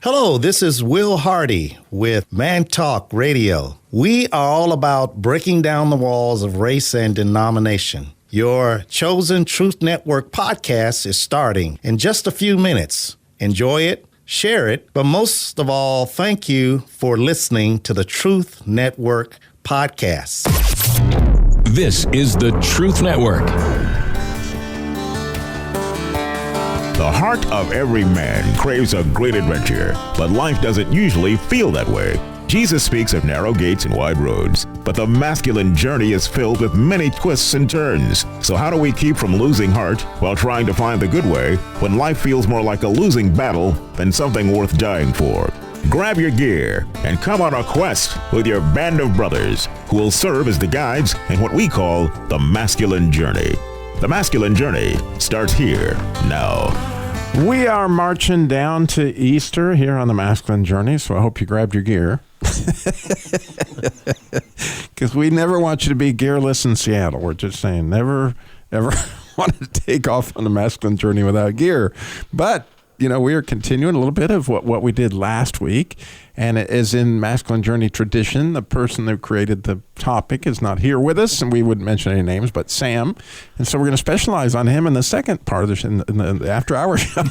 Hello, this is Will Hardy with Man Talk Radio. We are all about breaking down the walls of race and denomination. Your chosen Truth Network podcast is starting in just a few minutes. Enjoy it, share it, but most of all, thank you for listening to the Truth Network podcast. This is the Truth Network. The heart of every man craves a great adventure, but life doesn't usually feel that way. Jesus speaks of narrow gates and wide roads, but the masculine journey is filled with many twists and turns. So how do we keep from losing heart while trying to find the good way when life feels more like a losing battle than something worth dying for? Grab your gear and come on a quest with your band of brothers who will serve as the guides in what we call the masculine journey. The masculine journey starts here now. We are marching down to Easter here on the masculine journey, so I hope you grabbed your gear. Because we never want you to be gearless in Seattle. We're just saying never, ever want to take off on the masculine journey without gear. But, you know, we are continuing a little bit of what we did last week. And it is in masculine journey tradition. The person who created the topic is not here with us, and we wouldn't mention any names, but Sam. And so we're going to specialize on him in the second part of in the after-hour show.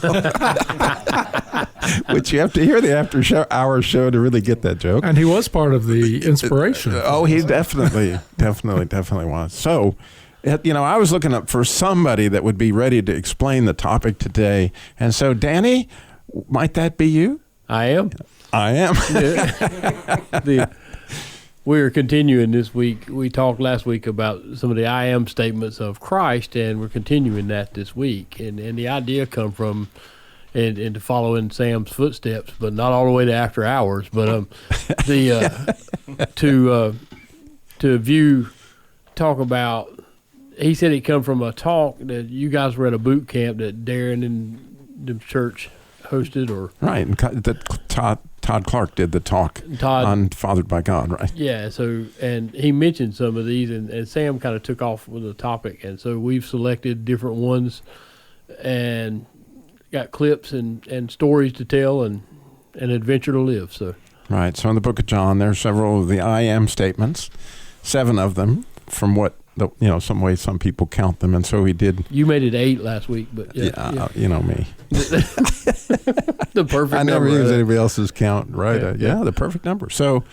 Which you have to hear the after-hour show to really get that joke. And he was part of the inspiration. Oh, he definitely was. So, you know, I was looking up for somebody that would be ready to explain the topic today. And so, Danny, might that be you? I am. We're continuing this week. We talked last week about some of the I am statements of Christ, and we're continuing that this week. And the idea come from, and to follow in Sam's footsteps, but not all the way to after hours, but talk about, he said it come from a talk that you guys were at a boot camp that Darren and the church hosted, or right, and that Todd Clark did the talk on Fathered by God, right? Yeah, so, and he mentioned some of these, and Sam kind of took off with the topic, and so we've selected different ones and got clips and stories to tell and an adventure to live. So right, so in the book of John, there are several of the I am statements, 7 of them, from what some way some people count them, and so he did. You made it 8 last week, but yeah. You know me. The perfect number. I never use anybody else's count, right? Yeah, the perfect number. So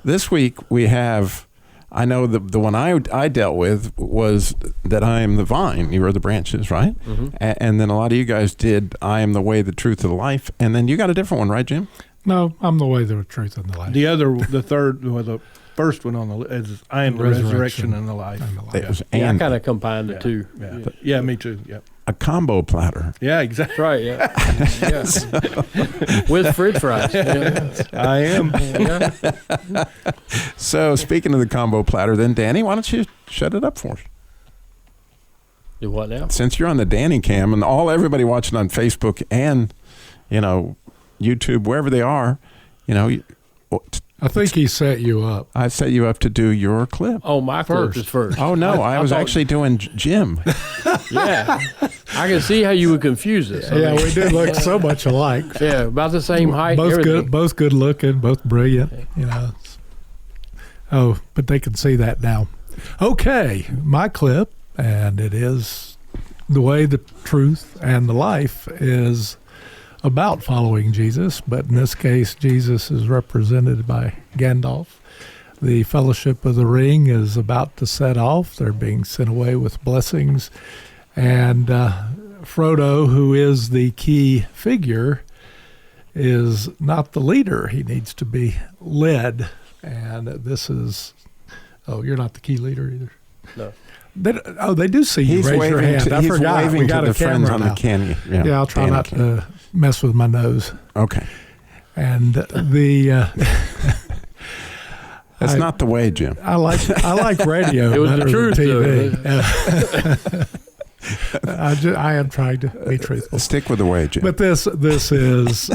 this week we have, I know the one I dealt with was that I am the vine, you are the branches, right? Mm-hmm. And then a lot of you guys did I am the way, the truth, and the life, and then you got a different one, right, Jim? No, I'm the way, the truth, and the life. The first one on the list is I am the resurrection and the life. I kind of combined the two. Yeah, me too. Yeah. A combo platter. Yeah, exactly. That's right, yeah. With french fries. Yeah. I am. Yeah. So speaking of the combo platter, then Danny, why don't you shut it up for us? Do what now? Since you're on the Danny cam and everybody watching on Facebook and, YouTube, wherever they are, I think he set you up. I set you up to do your clip. Oh, my clip is first. Oh, no, I was actually doing Jim. Yeah. I can see how you would confuse us. Yeah, we do look so much alike. Yeah, about the same height. Both good looking, both brilliant, Oh, but they can see that now. Okay, my clip, and it is the way, the truth, and the life is about following Jesus, but in this case, Jesus is represented by Gandalf. The Fellowship of the Ring is about to set off. They're being sent away with blessings. And Frodo, who is the key figure, is not the leader. He needs to be led. And this is, you're not the key leader either. No. They do see you. He's raise your hand. I forgot. We got a friends camera on now. the canyon. Yeah, I'll try not to mess with my nose. Okay. And that's not the way, Jim. I like radio it was better the truth, than TV. I am trying to be truthful. Stick with the way, Jim. But this is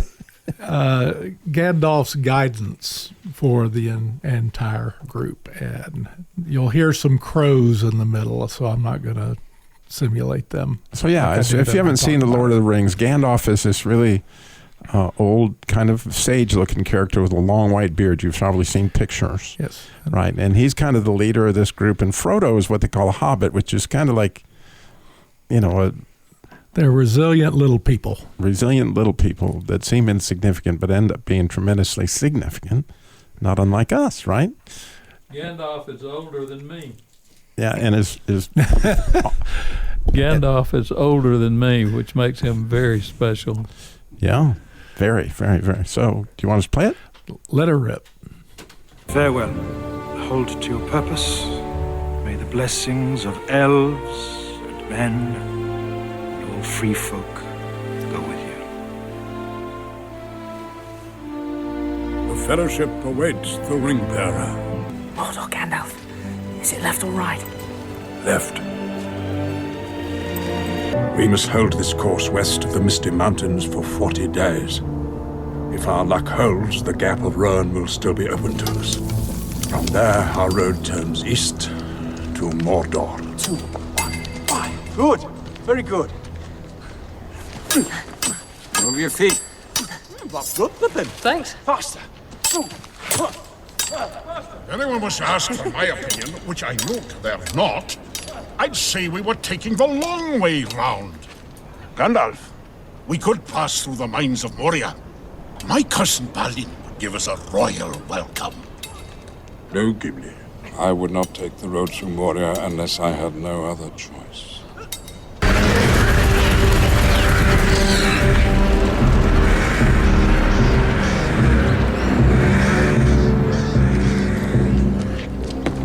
Gandalf's guidance for the entire group, and you'll hear some crows in the middle, so I'm not going to simulate them. So yeah, if you haven't seen The Lord of the Rings, Gandalf is this really old kind of sage-looking character with a long white beard. You've probably seen pictures. Yes. Right, and he's kind of the leader of this group. And Frodo is what they call a hobbit, which is kind of like, they're resilient little people. Resilient little people that seem insignificant but end up being tremendously significant, not unlike us, right? Gandalf is older than me. Yeah, and is Gandalf is older than me, which makes him very special. Yeah, very, very, very. So, do you want us to play it? Let her rip. Farewell. Hold to your purpose. May the blessings of elves and men and all free folk go with you. The Fellowship awaits the Ring-Bearer. Mordor, Gandalf. Is it left or right? Left. We must hold this course west of the Misty Mountains for 40 days. If our luck holds, the Gap of Rohan will still be open to us. From there, our road turns east to Mordor. 2, 1, 5. Good. Very good. Move your feet. Thanks. Faster. If anyone was to ask for my opinion, which I note they're not, I'd say we were taking the long way round. Gandalf, we could pass through the mines of Moria. My cousin Balin would give us a royal welcome. No, Gimli. I would not take the road through Moria unless I had no other choice.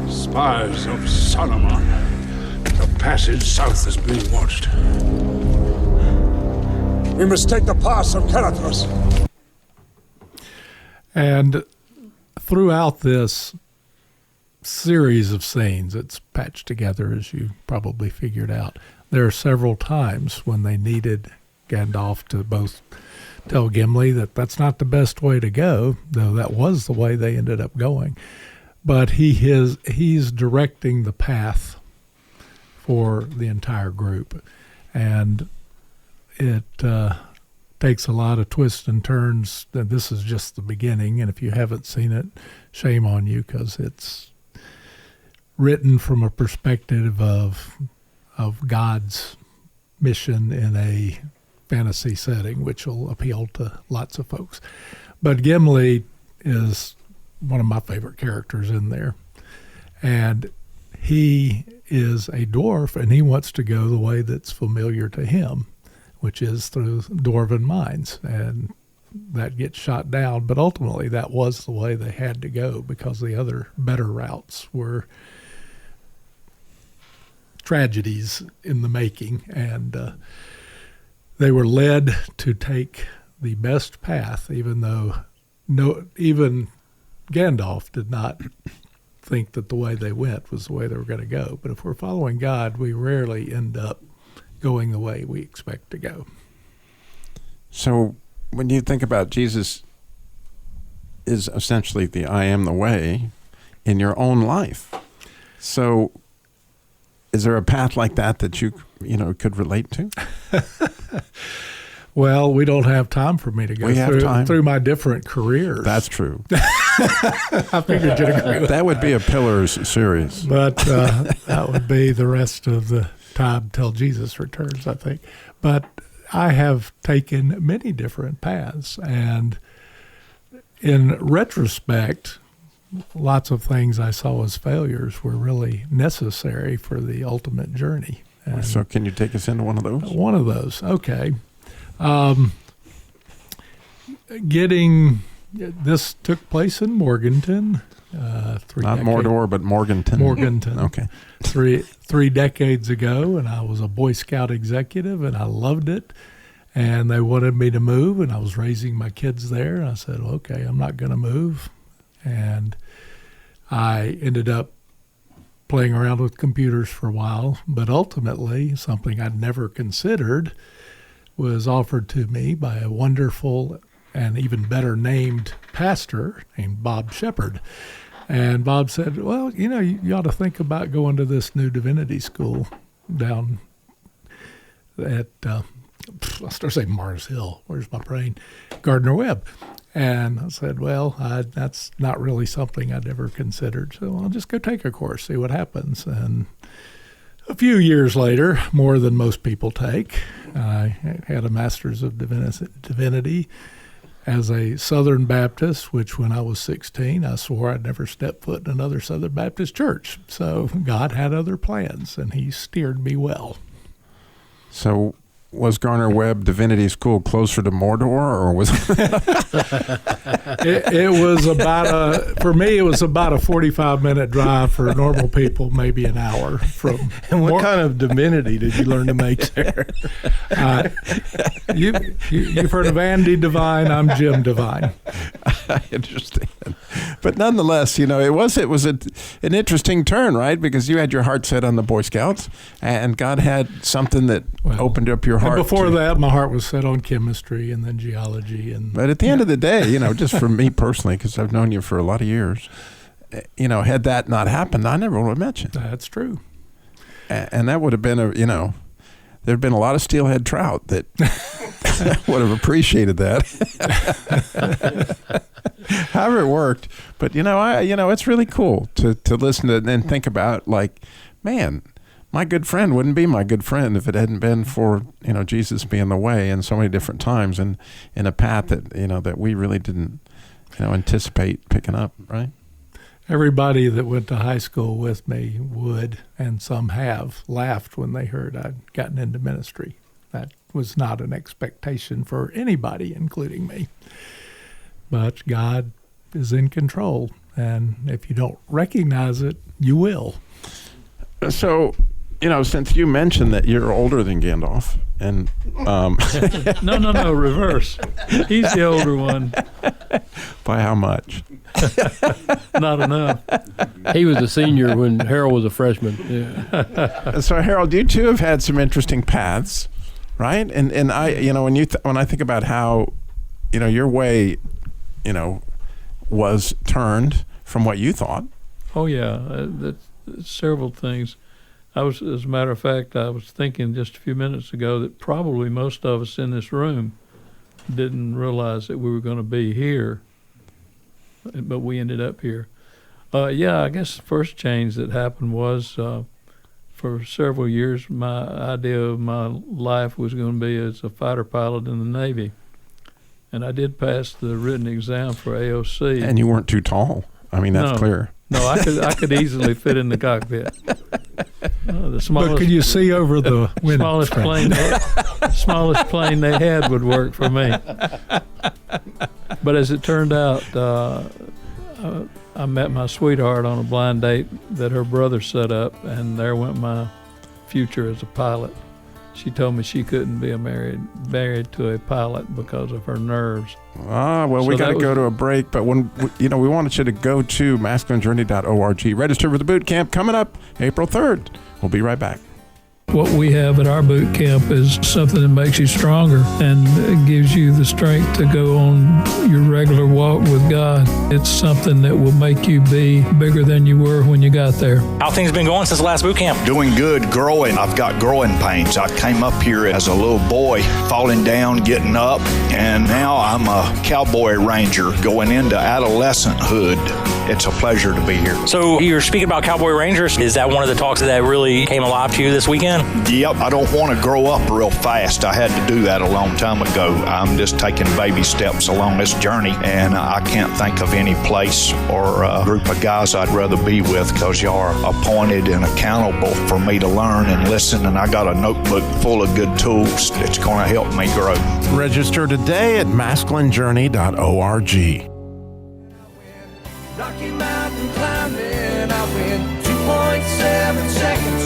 Spies of Saruman. The passage south is being watched. We must take the pass of Karathos. And throughout this series of scenes, it's patched together, as you probably figured out, there are several times when they needed Gandalf to both tell Gimli that that's not the best way to go, though that was the way they ended up going. But he's directing the path for the entire group. And it takes a lot of twists and turns. And this is just the beginning. And if you haven't seen it, shame on you, because it's written from a perspective of God's mission in a fantasy setting, which will appeal to lots of folks. But Gimli is one of my favorite characters in there. And he is a dwarf, and he wants to go the way that's familiar to him, which is through dwarven mines. And that gets shot down. But ultimately, that was the way they had to go, because the other better routes were tragedies in the making. And they were led to take the best path, even though even Gandalf did not think that the way they went was the way they were going to go. But if we're following God, we rarely end up going the way we expect to go. So when you think about Jesus is essentially the I am the way in your own life. So is there a path like that you could relate to? Well, we don't have time for me to go through my different careers. That's true. I figured you'd agree with that would be a Pillars series. But that would be the rest of the time till Jesus returns, I think. But I have taken many different paths. And in retrospect, lots of things I saw as failures were really necessary for the ultimate journey. And so can you take us into one of those? One of those, okay. This took place in Morganton. Not Mordor, but Morganton. Morganton. Okay. Three decades ago, and I was a Boy Scout executive, and I loved it. And they wanted me to move, and I was raising my kids there. And I said, well, okay, I'm not going to move. And I ended up playing around with computers for a while, but ultimately something I'd never considered was offered to me by a wonderful and even better named pastor named Bob Shepard. And Bob said, well, you ought to think about going to this new divinity school down at, I started saying Mars Hill. Where's my brain? Gardner Webb. And I said, well, that's not really something I'd ever considered. So I'll just go take a course, see what happens. And a few years later, more than most people take, I had a Master's of Divinity as a Southern Baptist, which when I was 16, I swore I'd never step foot in another Southern Baptist church. So God had other plans, and he steered me well. So was Gardner Webb Divinity School closer to Mordor, or was it was for me, it was about a 45-minute drive. For normal people, maybe an hour from. And what kind of divinity did you learn to make there? You've heard of Andy Devine. I'm Jim Devine. I understand. But nonetheless, it was an interesting turn, right? Because you had your heart set on the Boy Scouts, and God had something that opened up your heart. And before that, my heart was set on chemistry and then geology. But at the end of the day, just for me personally, because I've known you for a lot of years, had that not happened, I never would have met you. That's true. And that would have been there'd been a lot of steelhead trout that would have appreciated that. However it worked. But, it's really cool to listen to and think about, like, man, my good friend wouldn't be my good friend if it hadn't been for, Jesus being the way in so many different times and in a path that, that we really didn't, anticipate picking up, right? Everybody that went to high school with me would, and some have, laughed when they heard I'd gotten into ministry. That was not an expectation for anybody, including me. But God is in control, and if you don't recognize it, you will. So, since you mentioned that you're older than Gandalf, and No, reverse. He's the older one. By how much? Not enough. He was a senior when Harold was a freshman. Yeah. So, Harold, you too have had some interesting paths, right? And I, when I think about how, your way, was turned from what you thought. Oh yeah, that's several things. As a matter of fact, I was thinking just a few minutes ago that probably most of us in this room didn't realize that we were going to be here, but we ended up here. I guess the first change that happened was for several years, my idea of my life was going to be as a fighter pilot in the Navy. And I did pass the written exam for AOC. And you weren't too tall. I mean, that's clear. No, I could easily fit in the cockpit. The smallest, but could you see over the window? Smallest plane they had would work for me. But as it turned out, I met my sweetheart on a blind date that her brother set up, and there went my future as a pilot. She told me she couldn't be married to a pilot because of her nerves. We got to go to a break, but when we wanted you to go to masculinejourney.org. Register for the boot camp coming up April 3rd. We'll be right back. What we have at our boot camp is something that makes you stronger and gives you the strength to go on your regular walk with God. It's something that will make you be bigger than you were when you got there. How things been going since the last boot camp? Doing good, growing. I've got growing pains. I came up here as a little boy, falling down, getting up, and now I'm a cowboy ranger going into adolescenthood. It's a pleasure to be here. So you're speaking about Cowboy Rangers. Is that one of the talks that really came alive to you this weekend? Yep. I don't want to grow up real fast. I had to do that a long time ago. I'm just taking baby steps along this journey, and I can't think of any place or a group of guys I'd rather be with, because y'all are appointed and accountable for me to learn and listen, and I got a notebook full of good tools that's going to help me grow. Register today at masculinejourney.org. Rocky Mountain climbing, I went 2.7 seconds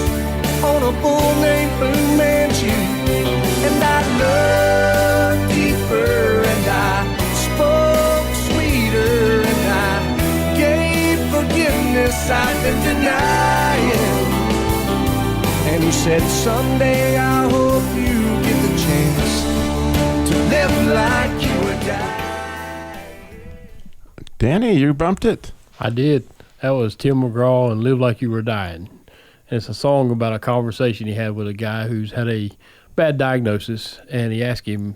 on a bull named Blue Manchu. And I looked deeper and I spoke sweeter and I gave forgiveness I've been denying. And he said, someday I hope you get the chance to live like you would die. Danny, you bumped it. I did. That was Tim McGraw and Live Like You Were Dying. And it's a song about a conversation he had with a guy who's had a bad diagnosis, and he asked him,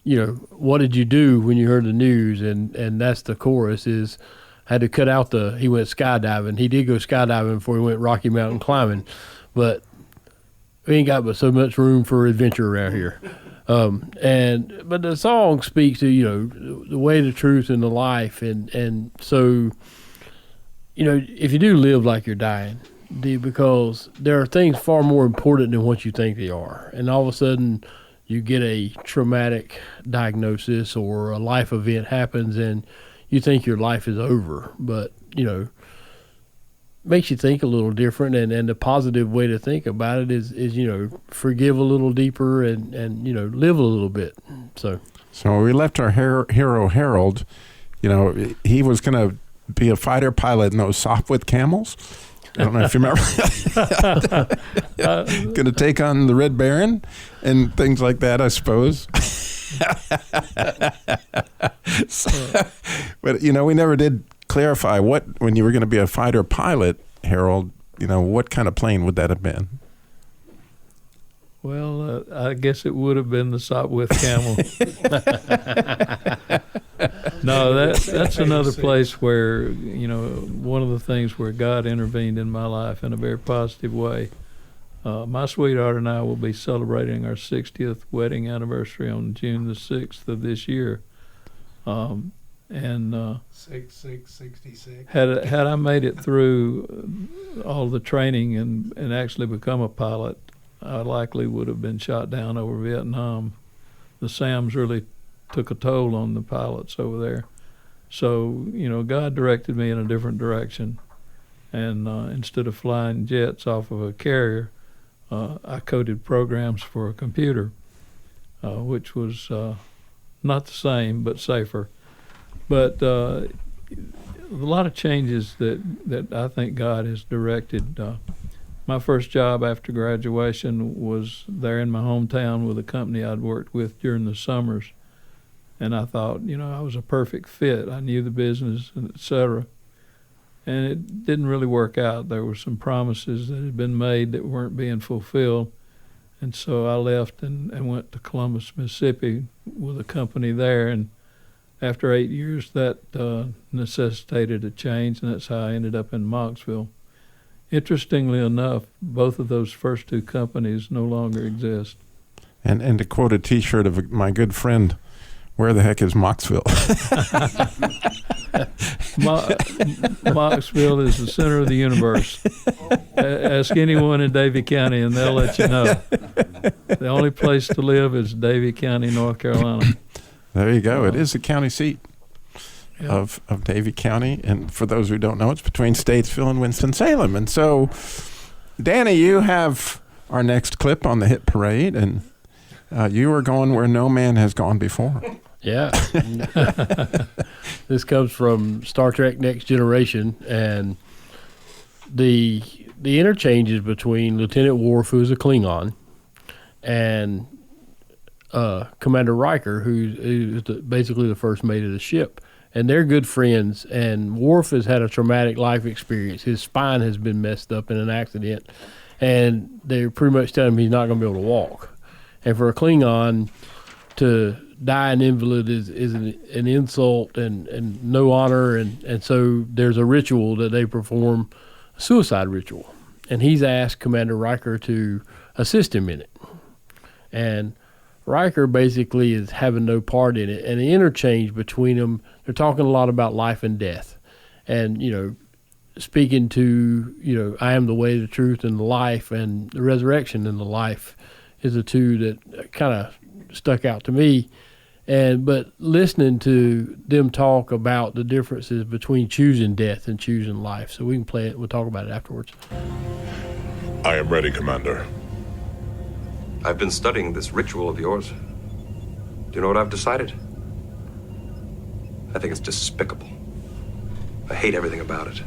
what did you do when you heard the news? And that's the chorus is, had to cut out he went skydiving. He did go skydiving before he went Rocky Mountain climbing, but we ain't got but so much room for adventure around here. But the song speaks to, the way, the truth, and the life. And so, if you do live like you're dying, because there are things far more important than what you think they are. And all of a sudden you get a traumatic diagnosis or a life event happens and you think your life is over, but, makes you think a little different. And the positive way to think about it is forgive a little deeper and live a little bit. So we left our hero Harold. He was going to be a fighter pilot in those Sopwith Camels. I don't know if you remember. Going to take on the Red Baron and things like that, I suppose. But we never did clarify when you were going to be a fighter pilot, Harold. What kind of plane would that have been? Well, I guess it would have been the Sopwith Camel. No, that's another place where, one of the things where God intervened in my life in a very positive way. My sweetheart and I will be celebrating our 60th wedding anniversary on June the 6th of this year. 66. Had I made it through all the training and actually become a pilot, I likely would have been shot down over Vietnam. The SAMs really took a toll on the pilots over there. So, God directed me in a different direction. And instead of flying jets off of a carrier, I coded programs for a computer, which was not the same, but safer. But a lot of changes that I think God has directed. My first job after graduation was there in my hometown with a company I'd worked with during the summers. And I thought, I was a perfect fit. I knew the business, et cetera. And it didn't really work out. There were some promises that had been made that weren't being fulfilled. And so I left and went to Columbus, Mississippi with a company there. And after 8 years, that necessitated a change, and that's how I ended up in Mocksville. Interestingly enough, both of those first two companies no longer exist. And to quote a T-shirt of my good friend, where the heck is Mocksville? Mocksville is the center of the universe. Ask anyone in Davie County and they'll let you know. The only place to live is Davie County, North Carolina. There you go. It is the county seat of Davie County. And for those who don't know, it's between Statesville and Winston-Salem. And so, Danny, you have our next clip on the hit parade, and you are going where no man has gone before. Yeah. This comes from Star Trek Next Generation, and the interchanges between Lieutenant Worf, who's a Klingon, and Commander Riker, who's basically the first mate of the ship. And they're good friends, and Worf has had a traumatic life experience. His spine has been messed up in an accident, and they're pretty much telling him he's not going to be able to walk. And for a Klingon to die an invalid is an insult and no honor, and so there's a ritual that they perform, a suicide ritual. And he's asked Commander Riker to assist him in it. And Riker basically is having no part in it. And the interchange between them, they're talking a lot about life and death. And, speaking to, I am the way, the truth, and the life, and the resurrection and the life is the two that kind of stuck out to me. But listening to them talk about the differences between choosing death and choosing life. So we can play it. We'll talk about it afterwards. I am ready, Commander. I've been studying this ritual of yours. Do you know what I've decided? I think it's despicable. I hate everything about it.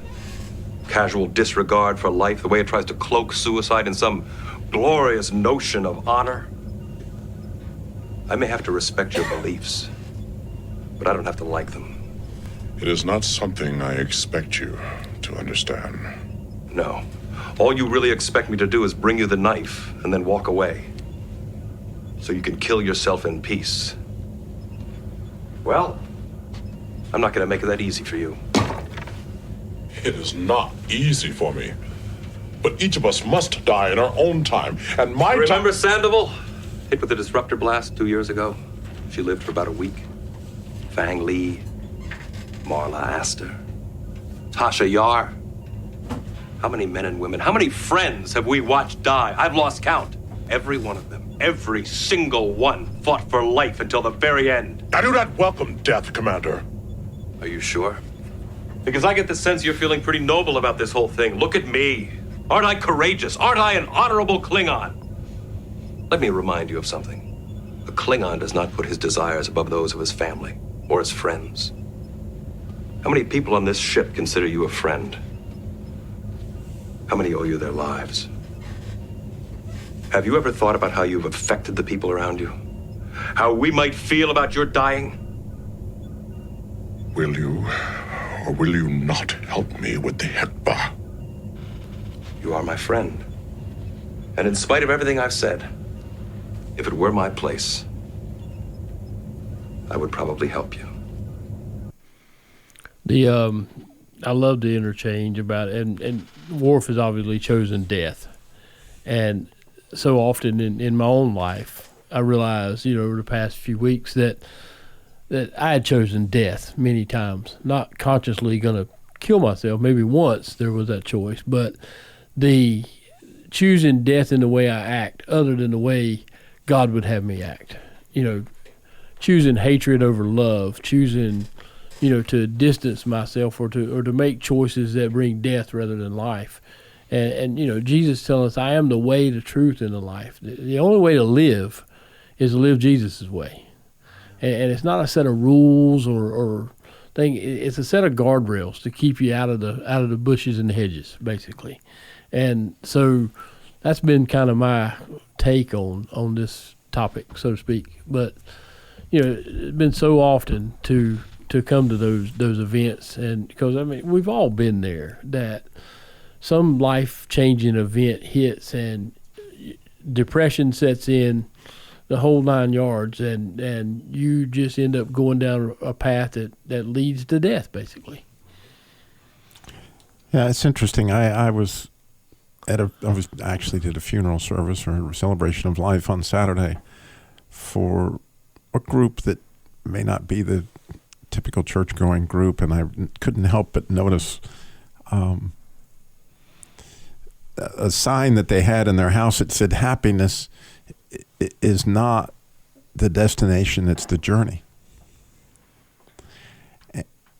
Casual disregard for life, the way it tries to cloak suicide in some glorious notion of honor. I may have to respect your beliefs, but I don't have to like them. It is not something I expect you to understand. No. All you really expect me to do is bring you the knife and then walk away, so you can kill yourself in peace. Well, I'm not going to make it that easy for you. It is not easy for me. But each of us must die in our own time. And my time... Remember Sandoval? Hit with the disruptor blast 2 years ago? She lived for about a week. Fang Li, Marla Astor, Tasha Yar. How many men and women, how many friends have we watched die? I've lost count. Every one of them, every single one fought for life until the very end. I do not welcome death, Commander. Are you sure? Because I get the sense you're feeling pretty noble about this whole thing. Look at me. Aren't I courageous? Aren't I an honorable Klingon? Let me remind you of something. A Klingon does not put his desires above those of his family or his friends. How many people on this ship consider you a friend? How many owe you their lives? Have you ever thought about how you've affected the people around you? How we might feel about your dying? Will you or will you not help me with the Hekba? You are my friend. And in spite of everything I've said, if it were my place, I would probably help you. I love the interchange about it, and Worf has obviously chosen death. And so often in my own life, I realized, over the past few weeks that I had chosen death many times, not consciously going to kill myself. Maybe once there was that choice, but the choosing death in the way I act, other than the way God would have me act, choosing hatred over love, choosing, to distance myself or to make choices that bring death rather than life. And Jesus telling us, I am the way, the truth, and the life. The only way to live is to live Jesus' way. And it's not a set of rules or thing. It's a set of guardrails to keep you out of the bushes and the hedges, basically. And so that's been kind of my take on this topic, so to speak. But it's been so often to come to those events, and because we've all been there, that some life-changing event hits and depression sets in, the whole 9 yards, and you just end up going down a path that leads to death, basically. Yeah, it's interesting. I was actually did a funeral service or a celebration of life on Saturday for a group that may not be the typical church-going group, and I couldn't help but notice a sign that they had in their house that said, happiness is not the destination, it's the journey.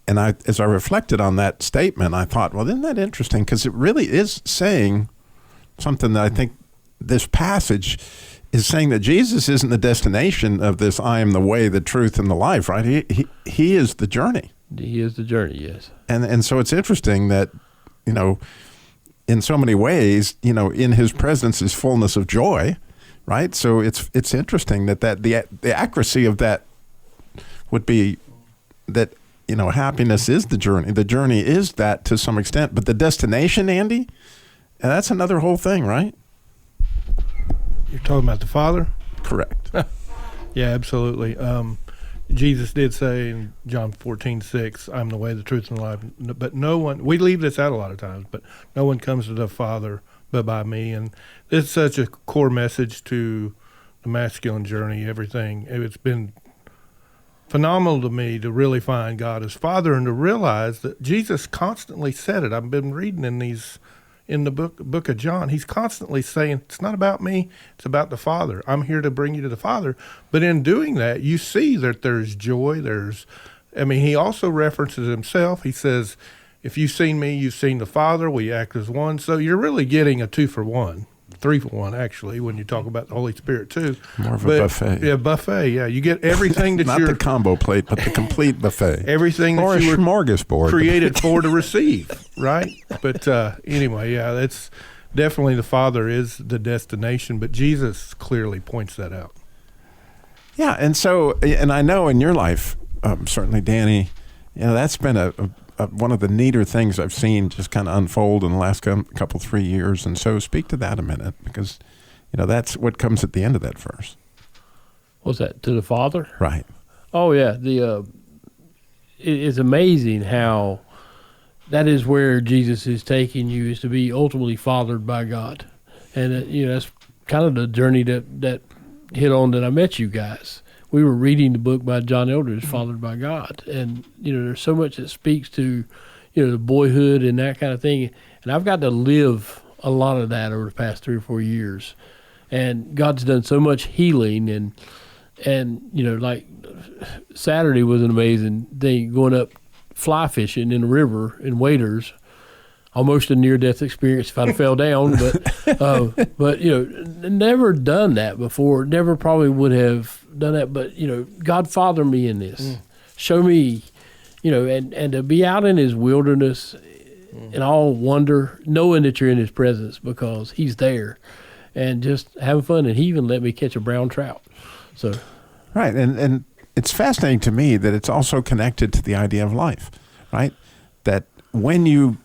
And as I reflected on that statement, I thought, well, isn't that interesting? Because it really is saying something that I think this passage is saying, that Jesus isn't the destination of this, I am the way, the truth, and the life, right? He is the journey. He is the journey, yes. And so it's interesting that, in so many ways, in his presence is fullness of joy, right? So it's interesting that the accuracy of that would be that, happiness is the journey. The journey is that to some extent, but the destination, Andy, and that's another whole thing, right? You're talking about the Father? Correct. Yeah, absolutely. Jesus did say in John 14:6, I'm the way, the truth, and the life. But no one, we leave this out a lot of times, but no one comes to the Father but by me. And it's such a core message to the masculine journey, everything. It's been phenomenal to me to really find God as Father and to realize that Jesus constantly said it. I've been reading in the book of John, he's constantly saying, it's not about me, it's about the Father. I'm here to bring you to the Father. But in doing that, you see that there's joy. He also references himself. He says, if you've seen me, you've seen the Father. We act as one. So you're really getting a 2-for-1. 3-for-1, actually, when you talk about the Holy Spirit, too. More of a buffet. Yeah, buffet, yeah. You get everything that Not the combo plate, but the complete buffet. Everything or that you were smorgasbord created for to receive, right? But anyway, yeah, that's definitely the Father is the destination, but Jesus clearly points that out. Yeah, and I know in your life, certainly, Danny, that's been one of the neater things I've seen just kind of unfold in the last couple 3 years. And so speak to that a minute, because, that's what comes at the end of that verse. What's that, to the Father? Right. Oh yeah, it's amazing how that is where Jesus is taking you, is to be ultimately fathered by God, and that's kind of the journey that hit on that I met you guys. We were reading the book by John Eldredge, Fathered by God, and there's so much that speaks to the boyhood and that kind of thing, and I've got to live a lot of that over the past 3 or 4 years, and God's done so much healing, and like Saturday was an amazing thing, going up fly fishing in the river in waders, almost a near-death experience if I'd fell down, but never done that before, never probably would have done that, but God father me in this, show me, and to be out in his wilderness and all wonder, knowing that you're in his presence because he's there, and just having fun, and he even let me catch a brown trout. So, right, and it's fascinating to me that it's also connected to the idea of life, right? That when you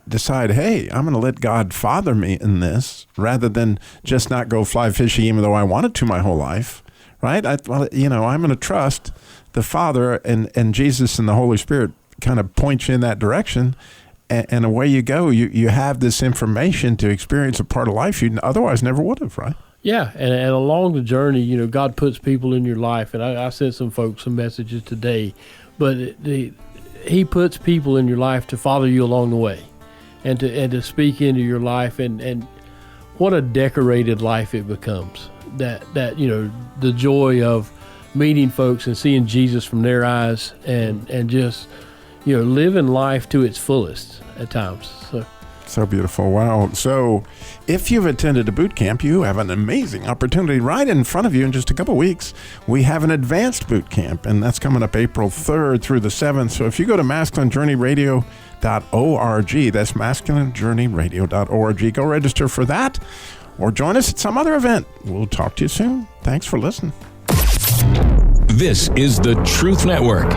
decide, hey, I'm going to let God father me in this, rather than just not go fly fishing even though I wanted to my whole life, right? I'm going to trust the Father, and Jesus and the Holy Spirit kind of point you in that direction, and away you go. You have this information to experience a part of life you otherwise never would have, right? Yeah, and along the journey, God puts people in your life, and I sent some folks some messages today, but he puts people in your life to follow you along the way, and to speak into your life, and what a decorated life it becomes. That the joy of meeting folks and seeing Jesus from their eyes, and just living life to its fullest at times. So beautiful. Wow. So if you've attended a boot camp, you have an amazing opportunity right in front of you in just a couple of weeks. We have an advanced boot camp, and that's coming up April 3rd through the 7th. So if you go to masculinejourneyradio.org, that's masculinejourneyradio.org, go register for that, or join us at some other event. We'll talk to you soon. Thanks for listening. This is the Truth Network.